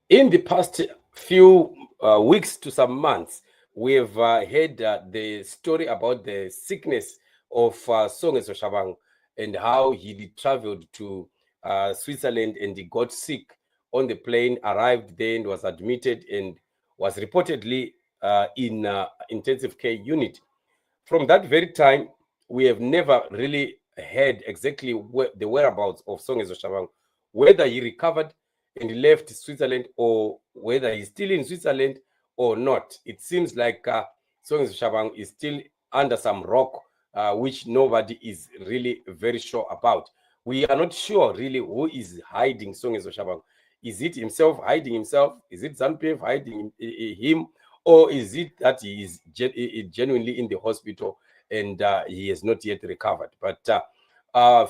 In the past few weeks to some months, we have heard the story about the sickness of Songezo Tshabangu and how he traveled to Switzerland and he got sick on the plane, arrived there and was admitted and was reportedly in intensive care unit. From that very time, we have never really heard exactly the whereabouts of Songezo Tshabangu, whether he recovered and left Switzerland or whether he's still in Switzerland or not. It seems like Songezo Tshabangu is still under some rock, which nobody is really very sure about. We are not sure really who is hiding Songezo Tshabangu. Is it himself hiding himself? Is it ZANU-PF hiding him? Or is it that he is genuinely in the hospital and he has not yet recovered? But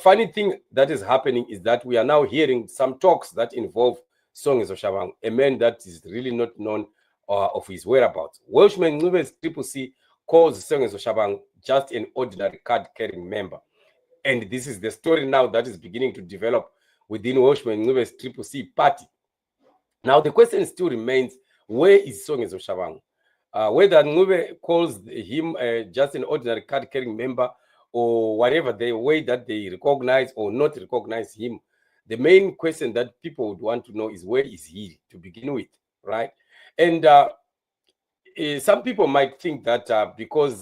funny thing that is happening is that we are now hearing some talks that involve Songezo Tshabangu, a man that is really not known of his whereabouts. Welshman Ncube Ccc calls Songezo Tshabangu just an ordinary card-carrying member. And this is the story now that is beginning to develop within Welshman Ncube Ccc party. Now, the question still remains, where is Songezo Tshabangu? Whether Ncube calls him just an ordinary card-carrying member or whatever the way that they recognize or not recognize him, the main question that people would want to know is, where is he to begin with, right? And some people might think that because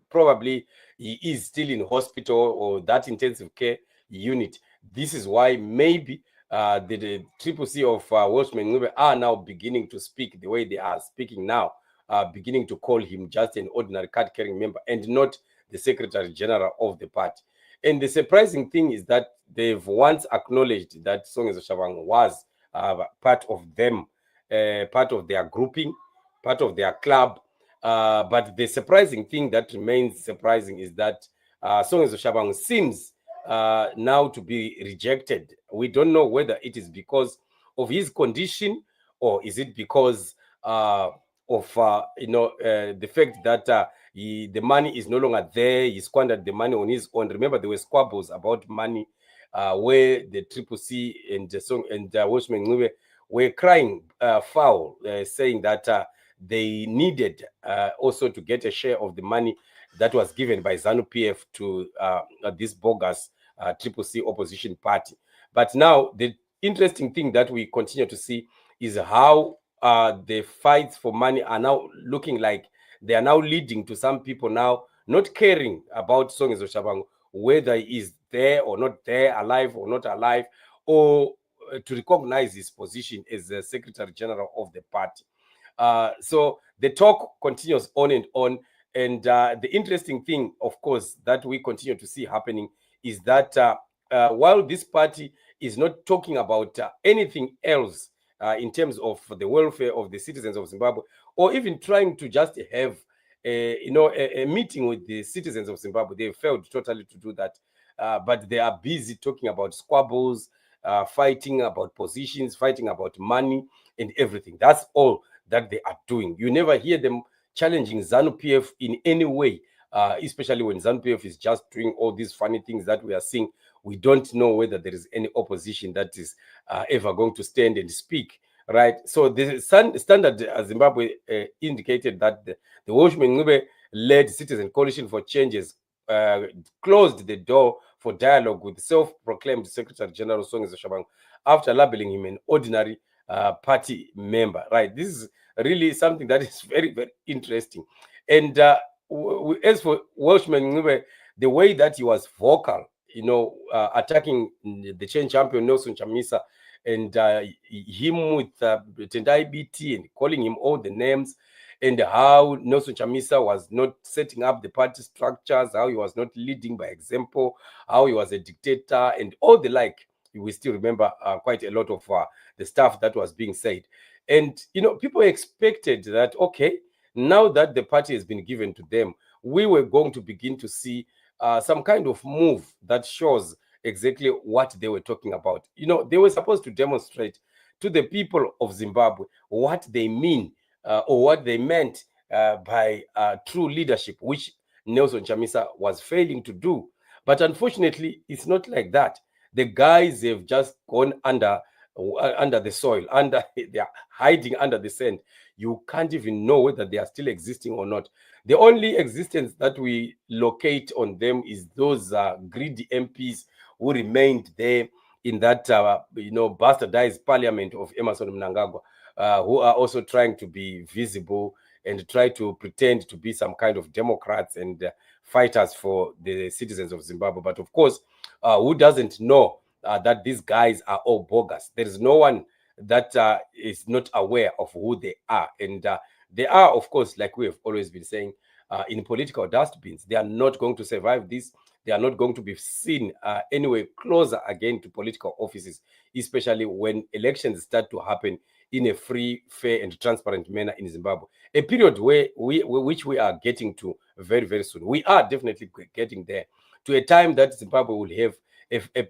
probably he is still in hospital or that intensive care unit, this is why maybe the CCC of Welshman Ncube are now beginning to speak the way they are speaking now, beginning to call him just an ordinary card-carrying member and not the Secretary General of the party. And the surprising thing is that they've once acknowledged that Songezo Tshabangu was part of them, part of their grouping, part of their club. But the surprising thing that remains surprising is that Songezo Tshabangu seems now to be rejected. We don't know whether it is because of his condition or is it because of the fact that the money is no longer there. He squandered the money on his own. Remember, there were squabbles about money where the CCC and Welshman Ncube were crying foul, saying that they needed also to get a share of the money that was given by ZANU-PF to this bogus CCC opposition party. But now the interesting thing that we continue to see is how the fights for money are now looking like they are now leading to some people now not caring about Songezo Tshabangu, whether he is there or not there, alive or not alive, or to recognize his position as the Secretary General of the party. So the talk continues on and on. And the interesting thing, of course, that we continue to see happening is that while this party is not talking about anything else in terms of the welfare of the citizens of Zimbabwe, or even trying to just have a meeting with the citizens of Zimbabwe, they failed totally to do that. But they are busy talking about squabbles, fighting about positions, fighting about money and everything. That's all that they are doing. You never hear them challenging ZANU-PF in any way, especially when ZANU-PF is just doing all these funny things that we are seeing. We don't know whether there is any opposition that is ever going to stand and speak, right? So the Standard Zimbabwe indicated that the Welshman Ncube-led Citizen Coalition for Changes closed the door for dialogue with self-proclaimed Secretary General Songezo Tshabangu after labeling him an ordinary party member, right? This is really something that is very, very interesting. And as for Welshman Ncube, the way that he was vocal, attacking the chain champion Nelson Chamisa and him with Tendai BT and calling him all the names, and how Nelson Chamisa was not setting up the party structures, how he was not leading by example, how he was a dictator, and all the like. We still remember quite a lot of the stuff that was being said. And, people expected that, okay, now that the party has been given to them, we were going to begin to see some kind of move that shows exactly what they were talking about. They were supposed to demonstrate to the people of Zimbabwe what they mean or what they meant by true leadership, which Nelson Chamisa was failing to do. But unfortunately, it's not like that. The guys have just gone under under the soil, they are hiding under the sand. You can't even know whether they are still existing or not. The only existence that we locate on them is those greedy MPs who remained there in that bastardized parliament of Emerson Mnangagwa, who are also trying to be visible and try to pretend to be some kind of Democrats and fighters for the citizens of Zimbabwe. But of course, who doesn't know that these guys are all bogus? There is no one that is not aware of who they are. And they are, of course, like we have always been saying, in political dustbins. They are not going to survive this. They are not going to be seen anyway closer again to political offices, especially when elections start to happen in a free, fair, and transparent manner in Zimbabwe. A period which we are getting to very, very soon. We are definitely getting there, to a time that Zimbabwe will have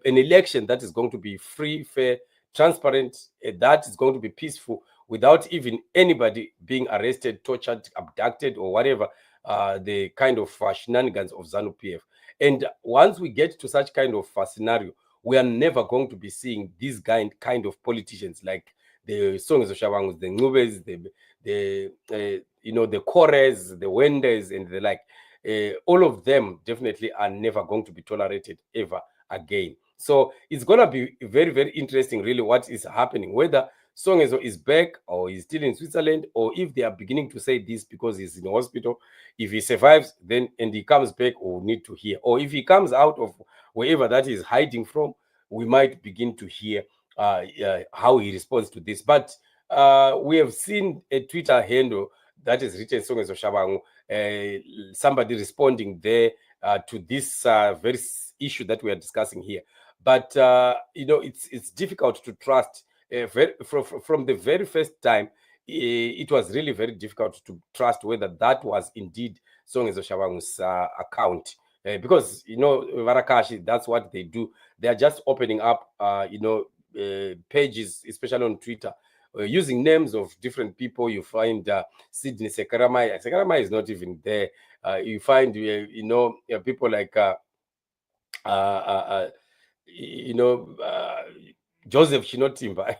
an election that is going to be free, fair, transparent, that is going to be peaceful, without even anybody being arrested, tortured, abducted, or whatever the kind of shenanigans of ZANU-PF. And once we get to such kind of scenario, we are never going to be seeing these kind of politicians like the Songezo Tshabangu, the Ncubes, the Kores, the Wendes, and the like. All of them definitely are never going to be tolerated ever again. So it's going to be very, very interesting, really, what is happening, whether Songezo is back or he's still in Switzerland, or if they are beginning to say this because he's in the hospital. If he survives, then and he comes back, we'll need to hear. Or if he comes out of wherever that is hiding from, we might begin to hear how he responds to this. But we have seen a Twitter handle that is written Songezo Tshabangu, somebody responding there to this very issue that we are discussing here. But it's difficult to trust. From the very first time, it was really very difficult to trust whether that was indeed Songezo Tshabangu's account. Because, Varakashi, that's what they do. They are just opening up, pages, especially on Twitter, using names of different people. You find Sydney Sekaramai. Sekaramai is not even there. You find, people like, Joseph Chinotimba,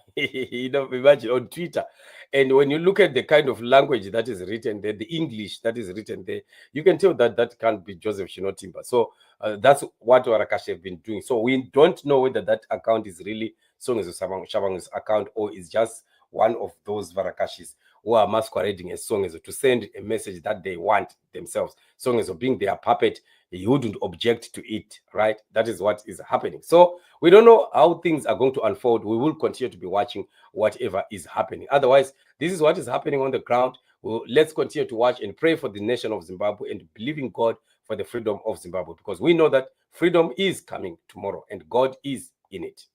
imagine, on Twitter. And when you look at the kind of language that is written there, the English that is written there, you can tell that that can't be Joseph Chinotimba. So that's what Warakashi have been doing. So we don't know whether that account is really Songezo Tshabangu's account, or is just one of those Varakashis who are masquerading as Songezo to send a message that they want themselves. Songezo being their puppet, he wouldn't object to it, right? That is what is happening. So we don't know how things are going to unfold. We will continue to be watching whatever is happening. Otherwise, this is what is happening on the ground. Let's continue to watch and pray for the nation of Zimbabwe and believe in God for the freedom of Zimbabwe, because we know that freedom is coming tomorrow and God is in it.